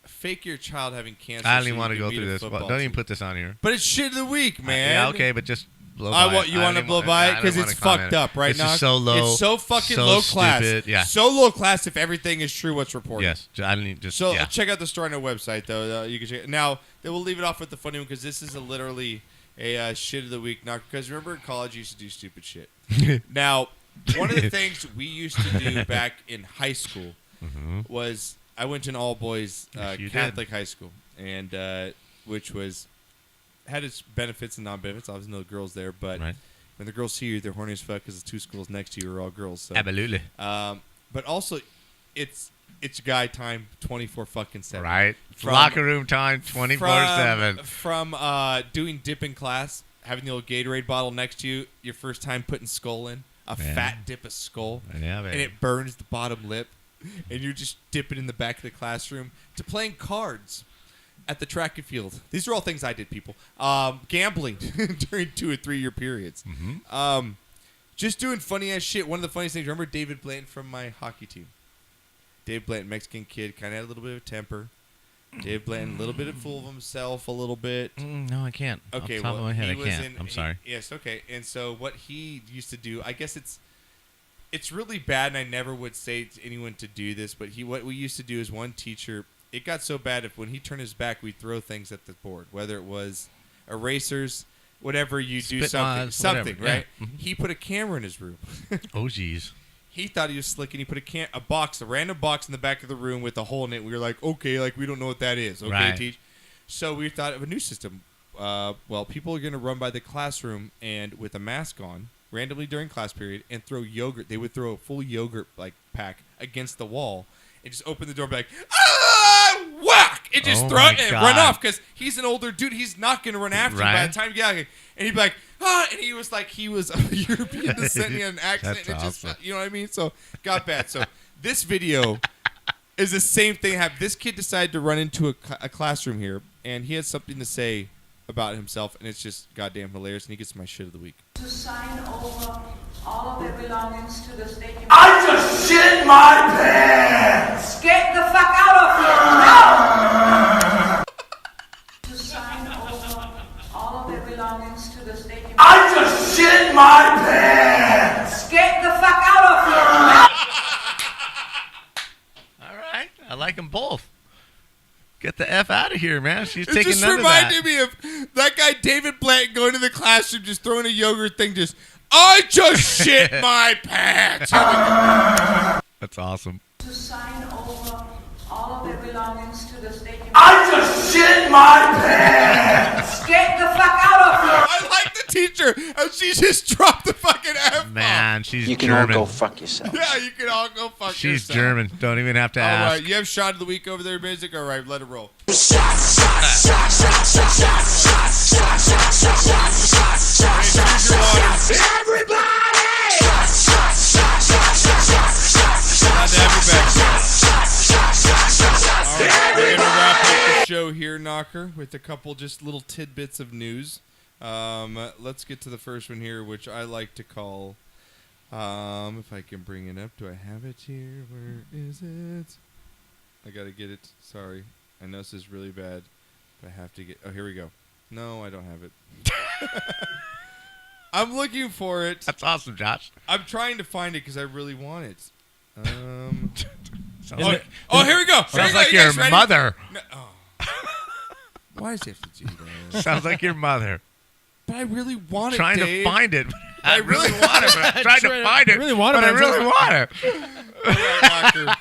fake your child having cancer. I don't so even want to you can go beat through a this. football Don't even team. put this on here. But it's shit of the week, man. Yeah, okay, but just blow by it. You I want to don't blow even by it I because don't it's even wanna fucked comment. up, right This now. is so low. It's so fucking so low class. stupid, yeah. So low class if everything is true what's reported. Yes, I didn't just. So yeah. check out the story on our website, though. You can check it. Now, they will leave it off with the funny one because this is literally a shit of the week. Now, because remember in college, you used to do stupid shit. Now, one of the things we used to do back in high school was I went to an all-boys Yes, you Catholic high school, and which had its benefits and non-benefits. Obviously, no girls there, but Right. when the girls see you, they're horny as fuck because the 2 schools next to you are all girls. So. Absolutely. but also it's guy time 24/7. Right. Locker room time 24/7. From doing dip in class, having the old Gatorade bottle next to you, your first time putting skull in, fat dip of skull, Yeah, and it burns the bottom lip, and you're just dipping in the back of the classroom, to playing cards at the track and field. These are all things I did, people. Gambling during 2 or 3 year periods. Mm-hmm. Just doing funny ass shit. One of the funniest things, remember David Blanton from my hockey team? Dave Blanton, Mexican kid, kind of had a little bit of a temper. Dave Blanton, a little bit of full of himself, a little bit. No, I can't. Okay, Off the top of my head, I can't. I'm sorry. Yes, okay. And so what he used to do, I guess it's really bad, and I never would say to anyone to do this, but what we used to do is one teacher, it got so bad when he turned his back, we'd throw things at the board, whether it was erasers, whatever you do, something, whatever. right? Yeah. Mm-hmm. He put a camera in his room. Oh, jeez. He thought he was slick, and he put a random box in the back of the room with a hole in it. We were like, okay, like we don't know what that is. Okay, Right. teach. So we thought of a new system. Well, people are going to run by the classroom and with a mask on randomly during class period and throw yogurt. They would throw a full yogurt pack against the wall and just open the door and be like, whack! And just throw it and run off because he's an older dude. He's not going to run after you by the time you get out here. And he'd be like, and he was like, he was of European descent. He had an accent. That's awesome. You know what I mean? So got bad. So this video is the same thing. This kid decided to run into a classroom here, and he had something to say about himself, and it's just goddamn hilarious, and he gets my shit of the week. To sign over all of their belongings to the state. I just shit my pants! Get the fuck out of here! No! To sign over all of their belongings to the state. I just shit my pants! Get the fuck out of here! All right. I like them both. Get the F out of here, man. She's It taking just none of that. reminded me of that guy David Blanton going to the classroom, just throwing a yogurt thing, I just shit my pants. That's awesome. To sign over all of their belongings to the state. I just shit my pants! Get the fuck out of here! I like the teacher, and she just dropped the fucking F-bomb. Man, she's You can German. all go fuck yourself. Yeah, you can all go fuck She's yourself. German. Don't even have to All ask. right, you have shot of the week over there, music. All right, let it roll. We're gonna wrap up the show here, Knocker, with a couple just little tidbits of news. Let's get to the first one here, which I like to call. If I can bring it up, do I have it here? Where is it? I gotta get it. Sorry, I know this is really bad, but I have to get. Oh, here we go. No, I don't have it. I'm looking for it. That's awesome, Josh. I'm trying to find it because I really want it. Sounds Oh, like, here we go. sounds like your mother. No, why does he have to do that? Sounds like your mother. But I really want it, Trying Dave. to find it. I really want it, but I'm trying to find it. really want it, but I but really want it. All right, Knocker.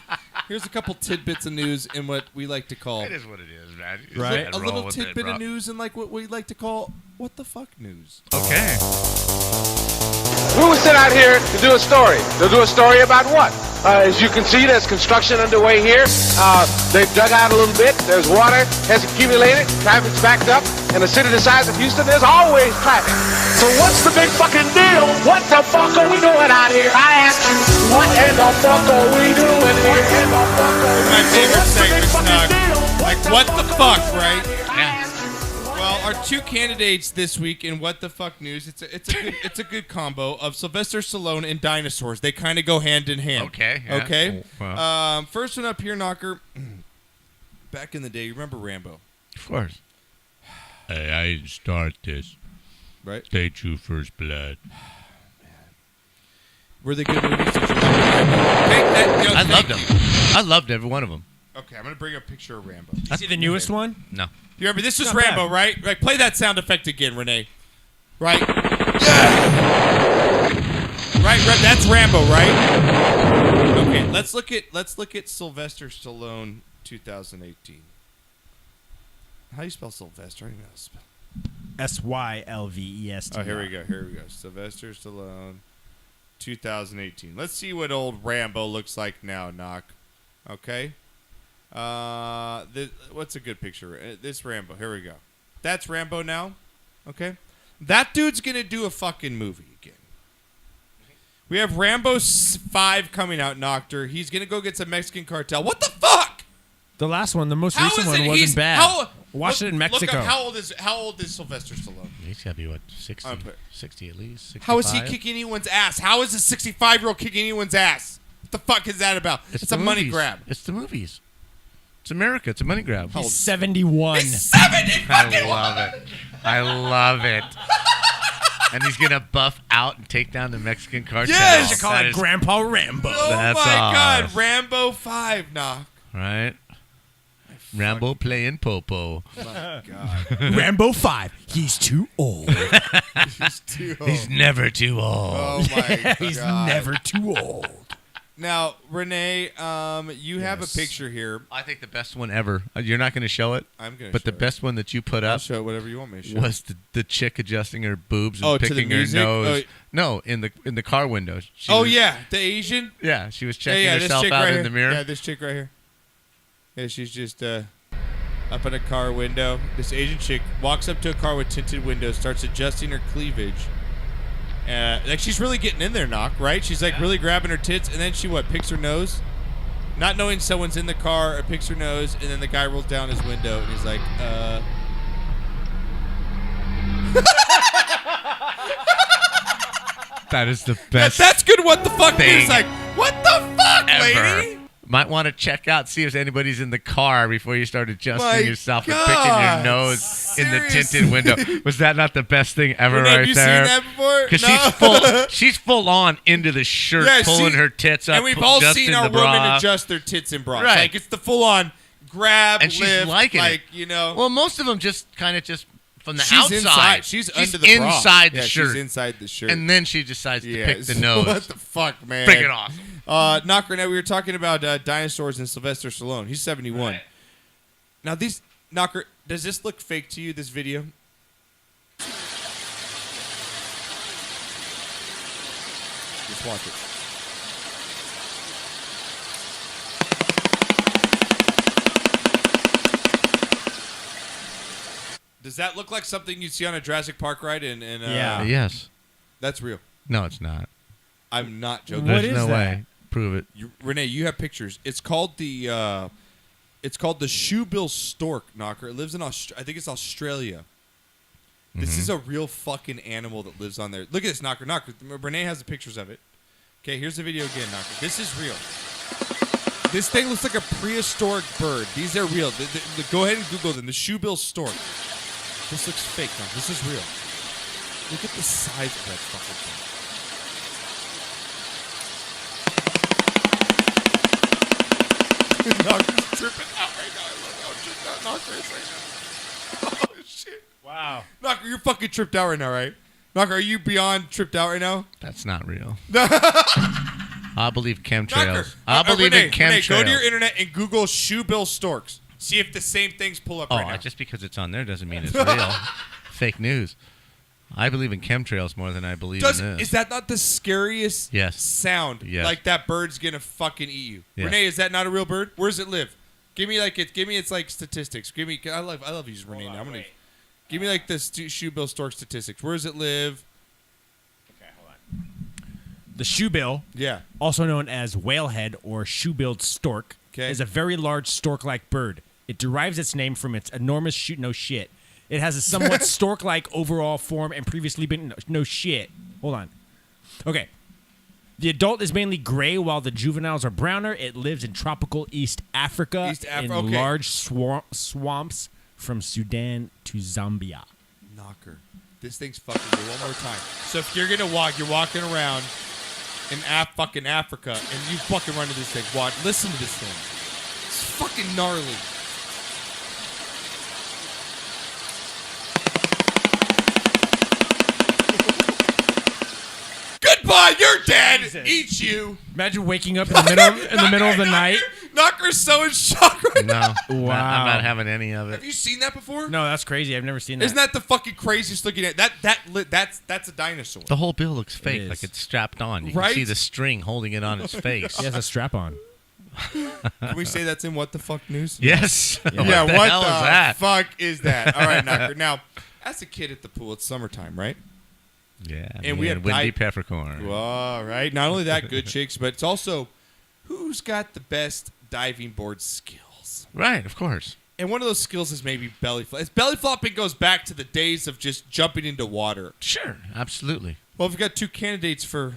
Here's a couple tidbits of news in what we like to call It is what it is, man. You just Right. gotta a roll little with tidbit it, bro. of news and like what we like to call what the fuck news. Okay. We were sent out here to do a story. To do a story about what? As you can see, there's construction underway here. They've dug out a little bit. There's water has accumulated. Traffic's backed up. In a city the size of Houston, there's always traffic. So what's the big fucking deal? What the fuck are we doing out here? I ask you, what in the fuck are we doing here? My favorite What's the big segment's fucking not deal? like what the fuck, right? Yeah. Well, our two candidates this week in What the Fuck News, it's a good combo of Sylvester Stallone and Dinosaurs. They kind of go hand in hand. Okay. Yeah. Okay. Well, First one up here, Knocker. Back in the day, you remember Rambo, of course. Hey, I didn't start this. right? They drew first blood. Were they good movies? Did you like Rambo? I loved them. I loved every one of them. Okay, I'm gonna bring a picture of Rambo. You see the newest one? No. You remember this is Not Rambo, bad. right? Right. Play that sound effect again, Renee. Right. Right. That's Rambo, right? Okay. Let's look at Sylvester Stallone, 2018. How do you spell Sylvester? I don't even know how to spell. SYLVEST. Oh, here we go. Sylvester Stallone, 2018. Let's see what old Rambo looks like now, Knock. Okay. What's a good picture? This Rambo. Here we go. That's Rambo now. Okay. That dude's going to do a fucking movie again. We have Rambo 5 coming out, Noctor. He's going to go get some Mexican cartel. What the fuck? The last one, the most recent one, wasn't bad. Watched it in Mexico. Look up, how old is Sylvester Stallone? He's got to be, what, 60 at least? 65? How is he kicking anyone's ass? How is a 65-year-old kicking anyone's ass? What the fuck is that about? It's a money grab. It's the movies. It's America. It's a money grab. He's 71. He's 70 fucking I love it. And he's going to buff out and take down the Mexican cartel. Yes! They should call it Grandpa Rambo. Oh, That's my God. awesome. Rambo 5, Knock. Right? Rambo playing Popo. My God. Rambo 5. He's too old. He's too old. He's never too old. Oh, my God. He's never too old. Now, Renee, you have a picture here. I think the best one ever. You're not going to show it? I'm going to But show the best one that you put I'll up show it whatever you want me to show. was the chick adjusting her boobs and Oh, to the picking her music? nose. Oh, No, in the car window. She Oh, was- yeah. The Asian? Yeah, she was checking this herself chick out right in here. the mirror. Yeah, this chick right here. Yeah, she's just up in a car window. This Asian chick walks up to a car with tinted windows, starts adjusting her cleavage. Like she's really getting in there, Knock, right? She's like really grabbing her tits, and then she picks her nose, not knowing someone's in the car, or picks her nose, and then the guy rolls down his window, and he's like, That is the best. That's good. What the fuck? thing It's like, what the fuck, ever. lady? Might want to check out, see if anybody's in the car before you start adjusting My yourself and God. picking your nose in the tinted window. Was that not the best thing ever Renee, right have you there? seen that before? Because she's full on into the shirt, Yeah, pulling her tits up. And we've all adjusting seen our the bra. women adjust their tits and bras. Right. Like it's the full on grab, And she's lift, liking like, it. you know. Well, most of them just kind of just from the She's outside. inside. She's under the bra. inside the Yeah, shirt. She's inside the shirt. And then she decides to pick the Yes. nose. What the fuck, man? Freaking awesome. Knocker, now we were talking about Dinosaurs and Sylvester Stallone. He's 71. Right. Now, Knocker, does this look fake to you, this video? Just watch it. Does that look like something you'd see on a Jurassic Park ride? Yeah. Yes. That's real. No, it's not. I'm not joking. What There's is no that? way. Prove it. Renee, you have pictures. It's called the shoebill stork, Knocker. It lives in I think it's Australia. This is a real fucking animal that lives on there. Look at this, Knocker. Renee has the pictures of it. Okay, here's the video again, Knocker. This is real. This thing looks like a prehistoric bird. These are real. Go ahead and Google them. The shoebill stork. This looks fake, Knocker. This is real. Look at the size of that fucking thing. Knocker's tripping out right now. I love how tripped out Knocker is right now. Oh, shit. Wow. Knocker, you're fucking tripped out right now, right? Knocker, are you beyond tripped out right now? That's not real. I believe chemtrails. Knocker, I believe Renee, in chemtrails. Renee, go to your internet and Google shoebill storks. See if the same things pull up right now. Just because it's on there doesn't mean it's real. Fake news. I believe in chemtrails more than I believe in this. Is that not the scariest Yes. sound? Yes. Like that bird's gonna fucking eat you. Yes. Renee, is that not a real bird? Where does it live? Give me its like statistics. I love using Renee now. Give me like the shoebill stork statistics. Where does it live? Okay, hold on. The shoebill, Yeah. also known as whalehead or shoe-billed stork, Okay. is a very large stork-like bird. It derives its name from its enormous shit. It has a somewhat stork-like overall form and previously been no shit. Hold on. Okay. The adult is mainly gray while the juveniles are browner. It lives in tropical East Africa in okay. large swamps from Sudan to Zambia. Knocker. This thing's fucking you one more time. So if you're gonna you're walking around in fucking Africa and you fucking run into this thing. Listen to this thing. It's fucking gnarly. Goodbye, you're dead. Jesus. Eat you. Imagine waking up in the middle of the night. Knocker's so in shock right now. No. I'm not having any of it. Have you seen that before? No, that's crazy. I've never seen that. Isn't that the fucking craziest looking at? That's a dinosaur. The whole bill looks fake, is. like it's strapped on. You Right? can see the string holding it on its face. He has a strap on. Can we say that's in What the Fuck News? Yes. Yeah, what the what hell the is that? fuck is that? All right, Knocker. Now, as a kid at the pool, it's summertime, right? Yeah. And we have Windy Peppercorn. All right. Not only that, good chicks, but it's also who's got the best diving board skills. Right, of course. And one of those skills is maybe belly flop. Belly flopping goes back to the days of just jumping into water. Sure, absolutely. Well, we've got 2 candidates for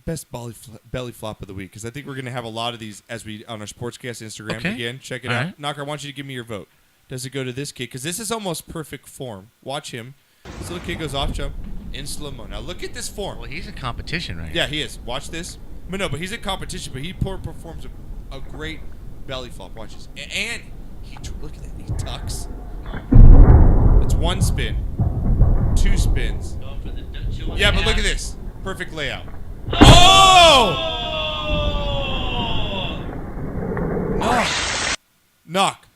best belly flop of the week because I think we're going to have a lot of these as we on our Sportscast Instagram Okay. again. Check it All out. right. Knocker, I want you to give me your vote. Does it go to this kid? Because this is almost perfect form. Watch him. This little kid goes off jump in slow-mo. Now look at this form. Well, he's in competition right Yeah, he is. Watch this. But he's in competition, but he performs a great belly flop. Watch this. And look at that. He tucks. It's 1 spin. 2 spins. Yeah, but look at this. Perfect layout. Oh! Knock.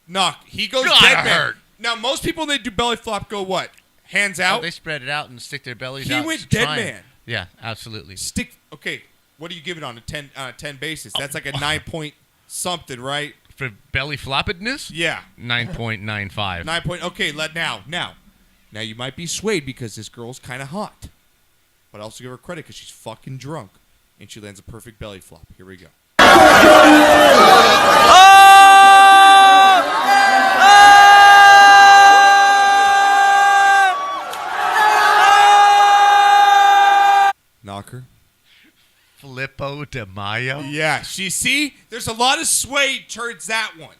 Knock. He goes God, dead I man. hurt. Now, most people, when they do belly flop, go what? Hands out? They spread it out and stick their bellies He out. went to dead try man. it. Yeah, absolutely. Okay, what do you give it on a 10 basis? That's like a 9 point something, right? For belly floppedness? Yeah. 9.95. 9 point. Okay, now you might be swayed because this girl's kind of hot, but I also give her credit because she's fucking drunk, and she lands a perfect belly flop. Here we go. Knocker. Filippo de Mayo? Yeah, see, there's a lot of sway towards that one.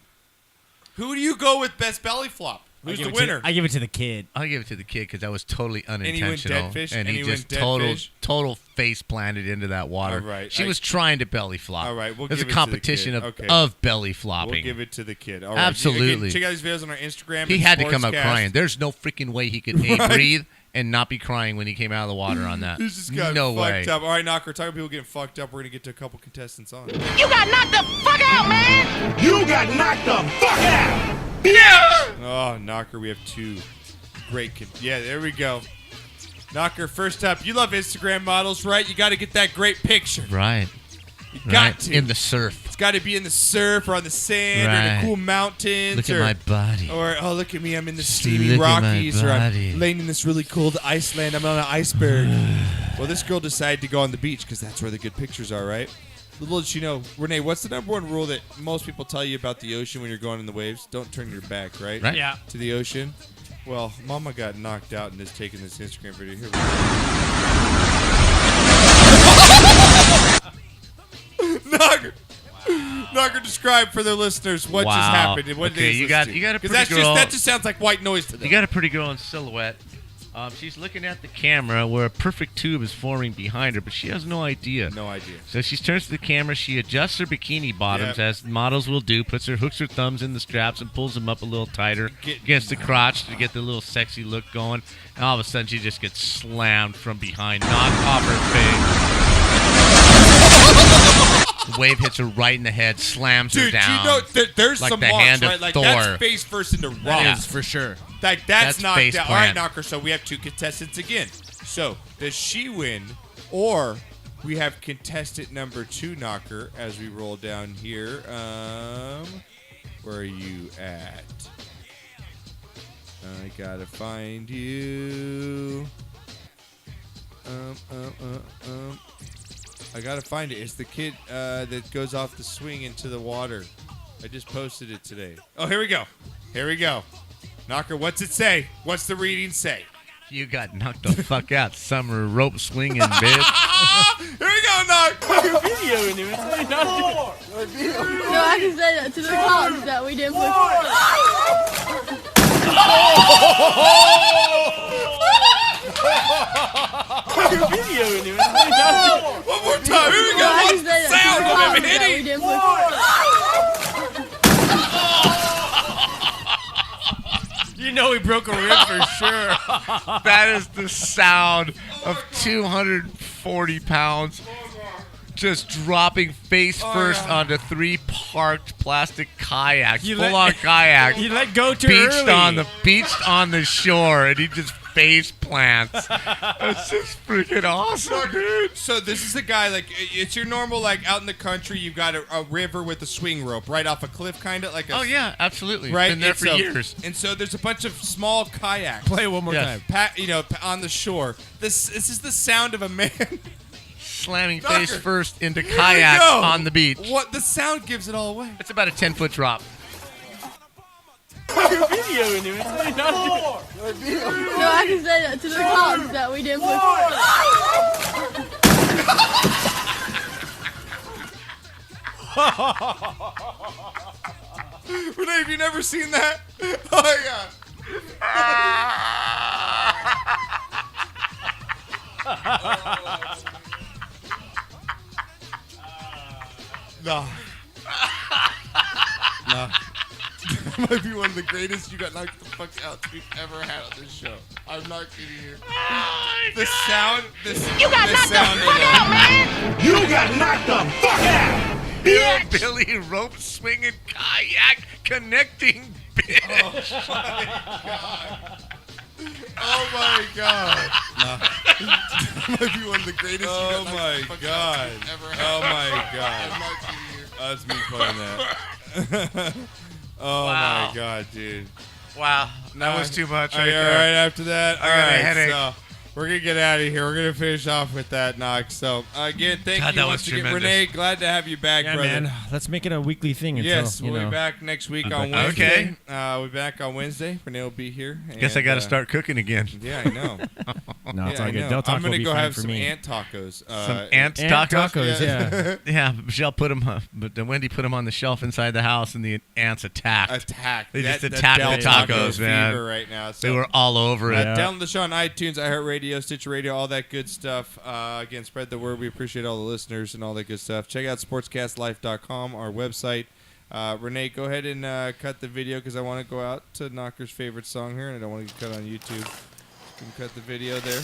Who do you go with best belly flop? Who's the winner? I give it to the kid. I'll give it to the kid because that was totally he went unintentional. dead fish? And And he he just went dead fish? total face planted into that water. All right, She was trying to belly flop. All right, we'll There's give a it to the competition kid. of, Okay. of belly flopping. We'll give it to the kid. All right. Absolutely. Again, check out these videos on our Instagram. He and had to come out Sportscast. crying. There's no freaking way he could breathe and not be crying when he came out of the water on that. This just got no fucked way. up. All right, Knocker, talking about people getting fucked up. We're going to get to a couple contestants on. You got knocked the fuck out, man! You got knocked the fuck out! Oh, Knocker, we have 2 great yeah, there we go. Knocker, first up, you love Instagram models, right? You got to get that great picture. Right. You Right. got to. In the surf. It's got to be in the surf or on the sand or Right. the cool mountains. Look at or, my body. Or, oh, look at me, I'm in the Look steamy at my Rockies. Or body. I'm laying in this really cold Iceland. I'm on an iceberg. Well, this girl decided to go on the beach because that's where the good pictures are, right? Little did you know, Renee, what's the number 1 rule that most people tell you about the ocean when you're going in the waves? Don't turn your back, right? Right. Yeah. To the ocean. Well, Mama got knocked out and just taking this Instagram video. Here we go. Knocker, describe for the listeners what just happened and what Okay, they you got a pretty girl. that just sounds like white noise to them. You got a pretty girl in silhouette. She's looking at the camera where a perfect tube is forming behind her, but she has no idea. No idea. So she turns to the camera. She adjusts her bikini bottoms, Yep. as models will do. Hooks her thumbs in the straps and pulls them up a little tighter against the crotch to get the little sexy look going. And all of a sudden, she just gets slammed from behind, knocked off her face. The wave hits her right in the head, slams her Dude, down. you know there's like some the marks, hand of right? Like Thor. that's face first into rock. Yeah. For sure. Like That's that's knocked face out. All right, plant. Knocker. So we have 2 contestants again. So does she win, or we have contestant number 2, Knocker, as we roll down here. Where are you at? I gotta find you. I gotta find it. It's the kid that goes off the swing into the water. I just posted it today. Oh, here we go. Here we go. Knocker, what's it say? What's the reading say? You got knocked the fuck out, summer rope swinging, bitch. Here we go, Knock. No, I can say that to the cops that we didn't put. One more time. Here we go. What's the sound of him hitting? You know he broke a rib for sure. That is the sound of 240 pounds just dropping face first onto 3 parked plastic kayaks, full-on kayaks. You let go too early. Beached on the shore, and he just face plants. That's just freaking awesome, dude. So this is a guy, like, it's your normal, like, out in the country, you've got a river with a swing rope right off a cliff, kind of like a... Oh, yeah, absolutely. Right? Been there for years. And so there's a bunch of small kayaks. Play it one more time. On the shore. This is the sound of a man... slamming face first into kayaks on the beach. What? The sound gives it all away. It's about a 10-foot drop. You're videoing him. It's not No, I can say that to the cops that we didn't put. Renee, have you never seen that? Oh my god. No. That might be one of the greatest you got knocked the fuck out we've ever had on this show. I'm not kidding you. The sound. You got knocked the fuck out, man! You got knocked the fuck out! Billy rope swinging kayak connecting bitch. Oh my god. That might be one of the greatest. Oh my god. Ever had. Oh my god. I'm not kidding you. That's me playing that. Oh my god, dude. Wow, that was too much. Right after that, I got a headache. So we're gonna get out of here. We're gonna finish off with that, Knox. So again, thank you once again, Renee. Glad to have you back, brother. Man. Let's make it a weekly thing. Yes, until, we'll be back next week on Wednesday. Okay. We'll be back on Wednesday. Renee will be here. Guess I got to start cooking again. Yeah, I know. No, it's Yeah, all good. I know. Del Taco I'm gonna will be go fine have for some me. ant tacos. Some ant tacos? Yeah. Yeah, Michelle put them, but Wendy put them on the shelf inside the house, and the ants attacked. They just attacked the tacos, man. Right now, so. They were all over it. Download the show on iTunes, iHeartRadio, Stitcher Radio, all that good stuff. Again, spread the word. We appreciate all the listeners and all that good stuff. Check out sportscastlife.com, our website. Renee, go ahead and cut the video because I want to go out to Knocker's favorite song here, and I don't want to get cut on YouTube. You can cut the video there.